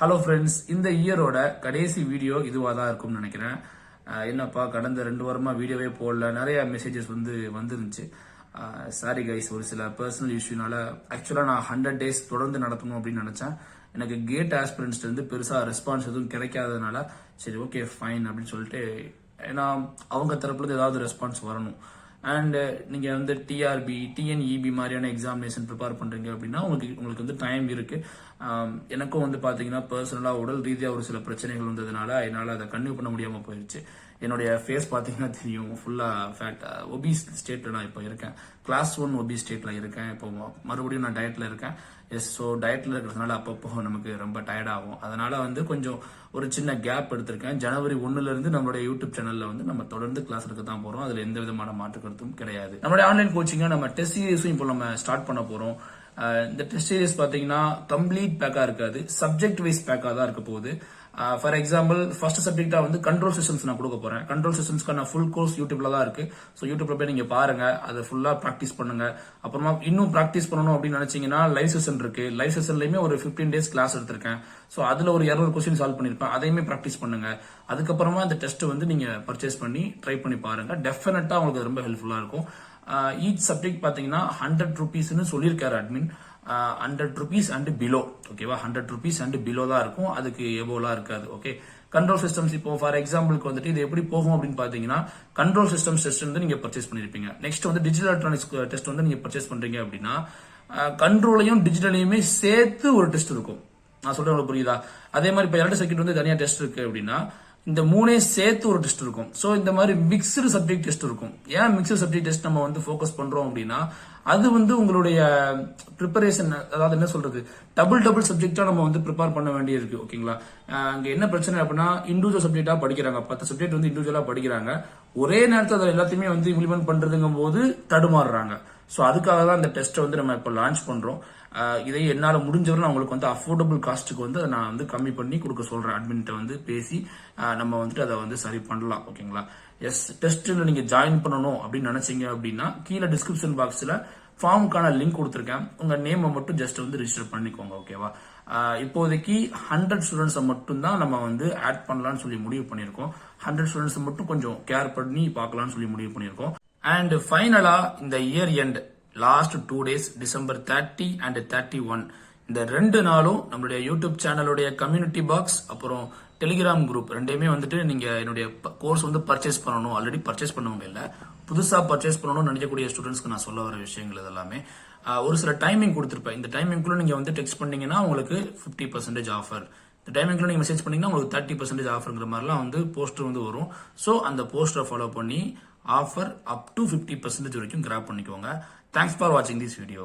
Hello friends, இந்த இயரோட கடைசி video இதுவாக தான் இருக்கும்னு நினைக்கிறேன். என்னப்பா கடந்த 2 வாரமா வீடியோவே போடல, நிறைய மெசேஜஸ் வந்துருந்துச்சு. சாரி கைஸ், ஒரு சில பர்சனல் இஷ்யூனால ஆக்சுவலாக நான் 100 days தொடர்ந்து நடத்தணும் அப்படின்னு நினைச்சேன். எனக்கு கேட் ஆஸ்பிரன்ஸ்ட் இருந்து பெருசாக ரெஸ்பான்ஸ் எதுவும் கிடைக்காததுனால சரி ஓகே ஃபைன் அப்படின்னு சொல்லிட்டு, ஏன்னா அவங்க தரப்புல ஏதாவது ரெஸ்பான்ஸ் வரணும். அண்ட் நீங்க டிஆர்பி டிஎன்இபி மாதிரியான எக்ஸாமினேஷன் ப்ரிப்பேர் பண்றீங்க அப்படின்னா உங்களுக்கு டைம் இருக்கு. எனக்கும் பாத்தீங்கன்னா பர்சனலா உடல் ரீதியா ஒரு சில பிரச்சனைகள் வந்ததுனால என்னால அதை கன்டினியூ பண்ண முடியாம போயிருச்சு. என்னுடைய ஃபேஸ் பாத்தீங்கன்னா தெரியும், ஃபுல்லா ஃபேட் ஒபீஸ் ஸ்டேட்ல நான் இப்போ இருக்கேன். கிளாஸ் 1 ஒபீஸ் ஸ்டேட்ல இருக்கேன். இப்போ மறுபடியும் நான் டயட்ல இருக்கேன். ஸோ டயட்ல இருக்கிறதுனால அப்பப்போ நமக்கு ரொம்ப டயர்ட் ஆகும். அதனால கொஞ்சம் ஒரு சின்ன கேப் எடுத்திருக்கேன். ஜனவரி 1ல இருந்து நம்மளுடைய யூடியூப் சேனல்ல நம்ம தொடர்ந்து கிளாஸ் எடுக்க தான் போறோம். அதுல எந்த விதமான மாற்று கருத்தும் கிடையாது. நம்மளுடைய ஆன்லைன் கோச்சிங்க நம்ம டெஸ்ட் சீரிஸும் இப்போ நம்ம ஸ்டார்ட் பண்ண போறோம். இந்த டெஸ்ட் சீரிஸ் பாத்தீங்கன்னா கம்ப்ளீட் பேக்கா இருக்காது, சப்ஜெக்ட் வைஸ் பேக்கா தான் இருக்க போகுது. ஃபார் எக்ஸாம்பிள் ஃபர்ஸ்ட் சப்ஜெக்டா கண்ட்ரோல் சிஸ்டம்ஸ் நான் கொடுக்க போறேன். கண்ட்ரோல் சிஸ்டம்ஸ்க்கான ஃபுல் கோர்ஸ் யூடியூப்ல தான் இருக்கு. ஸோ யூடியூப்ல போய் நீங்க பாருங்க, அதை ஃபுல்லா ப்ராக்டிஸ் பண்ணுங்க. அப்புறமா இன்னும் ப்ராக்டிஸ் பண்ணணும் அப்படின்னு நினைச்சீங்கன்னா லைவ் செஷன் இருக்கு. லைவ் செஷன்லயுமே ஒரு 15 days கிளாஸ் எடுத்திருக்கேன். ஸோ அதுல ஒரு 200 கொஸ்டின் சால்வ் பண்ணிருப்பேன். அதையுமே ப்ராக்டிஸ் பண்ணுங்க. அதுக்கப்புறமா இந்த டெஸ்ட் நீங்க பர்ச்சேஸ் பண்ணி ட்ரை பண்ணி பாருங்க. டெஃபினட்டா உங்களுக்கு ரொம்ப ஹெல்ப்ஃபுல்லா இருக்கும். ஈச் சப்ஜெக்ட் பாத்தீங்கன்னா 100 rupeesன்னு சொல்லியிருக்காரு அட்மின். 100 rupees அண்ட் பிலோ, ஓகேவா? 100 rupees அண்ட் பிலோ தான் இருக்கும், அதுக்கு எபோலாம் இருக்காது. ஓகே, கண்ட்ரோல் சிஸ்டம்ஸ் இப்போ ஃபார் எக்ஸாம்பிளுக்கு இது எப்படி போகும் அப்படின்னு பாத்தீங்கன்னா, கண்ட்ரோல் சிஸ்டம்ஸ் டெஸ்ட் நீங்க பர்ச்சேஸ் பண்ணிருப்பீங்க. நெக்ஸ்ட் டிஜிட்டல் எலக்ட்ரானிக்ஸ் டெஸ்ட் நீங்க பர்ச்சேஸ் பண்றீங்க அப்படின்னா, கண்ட்ரோலையும் டிஜிட்டலையுமே சேர்த்து ஒரு டெஸ்ட் இருக்கும். நான் சொல்றேன், உங்களுக்கு புரியுதா? அதே மாதிரி இப்போ எலக்ட்ரிக் சர்க்யூட் தனியா டெஸ்ட் இருக்கு அப்படின்னா, இந்த 3 சேர்த்து ஒரு டெஸ்ட் இருக்கும். சோ இந்த மாதிரி மிக்ஸ்டு சப்ஜெக்ட் டெஸ்ட் இருக்கும். ஏன் மிக்ஸ்டு சப்ஜெக்ட் டெஸ்ட் நம்ம ஃபோக்கஸ் பண்றோம் அப்படின்னா, அது உங்களுடைய ப்ரிப்பரேஷன், அதாவது என்ன சொல்றது, டபுள் சப்ஜெக்டா நம்ம ப்ரிப்பேர் பண்ண வேண்டியது இருக்கு. ஓகேங்களா? அங்க என்ன பிரச்சனை அப்படின்னா, இண்டிவிஜுவல் சப்ஜெக்டா படிக்கிறாங்க, 10 சப்ஜெக்ட் இண்டிவிஜுவலா படிக்கிறாங்க. ஒரே நேரத்தில் அதை எல்லாத்தையுமே இம்ப்ளிமெண்ட் பண்றதுங்கும் போது தடுமாறுறாங்க. சோ அதுக்காக தான் இந்த டெஸ்ட் நம்ம இப்போ லான்ச் பண்றோம். இதை என்னால முடிஞ்சவரை நான் உங்களுக்கு அஃபோர்டபுள் காஸ்ட்டுக்கு அதை நான் கம்மி பண்ணி கொடுக்க சொல்றேன். அட்மின்ட்ட பேசி நம்ம அதை சரி பண்ணலாம். ஓகேங்களா? எஸ், டெஸ்ட்ல நீங்க ஜாயின் பண்ணணும் அப்படின்னு நினைச்சீங்க அப்படின்னா, கீழே டிஸ்கிரிப்ஷன் பாக்ஸ்ல ஃபார்முக்கான லிங்க் கொடுத்துருக்கேன். உங்க நேமை மட்டும் ஜஸ்ட் ரிஜிஸ்டர் பண்ணிக்கோங்க. ஓகேவா? இப்போதைக்கு 100 ஸ்டூடெண்ட்ஸ் மட்டும் தான் நம்ம ஆட் பண்ணலாம்னு சொல்லி முடிவு பண்ணிருக்கோம். 100 ஸ்டூடெண்ட்ஸ் மட்டும் கொஞ்சம் கேர் பண்ணி பார்க்கலாம்னு சொல்லி முடிவு பண்ணிருக்கோம். அண்ட் ஃபைனலா இந்த year end last 2 days December 30 and 31 இந்த 2 நாளும் நம்மளுடைய யூடியூப் சேனலுடைய கம்யூனிட்டி பாக்ஸ் அப்புறம் டெலிகிராம் குரூப் ரெண்டையுமே நீங்க என்னுடைய கோர்ஸ் பர்ச்சேஸ் பண்ணணும். ஆல்ரெடி பர்ச்சேஸ் பண்ணவங்க இல்ல, புதுசா பர்ச்சேஸ் பண்ணணும்னு நினைக்கக்கூடிய ஸ்டூடெண்ட்ஸ்க்கு நான் சொல்ல வர விஷயங்கள் இதெல்லாமே ஒரு சில டைமிங் கொடுத்திருப்பேன். இந்த டைமிங்குள்ள நீங்க டெக்ஸ்ட் பண்ணீங்கன்னா உங்களுக்கு 50% ஆஃபர். இந்த டைமிங்குள்ள நீங்க மெசேஜ் பண்ணீங்கன்னா உங்களுக்கு 30% ஆஃபர்ங்கிற மாதிரிலாம் போஸ்டர் வரும். ஸோ அந்த போஸ்டரை ஃபாலோ பண்ணி ஆஃபர் அப் டு 50% வரைக்கும் கிராப் பண்ணிக்கோங்க. Thanks for watching this video.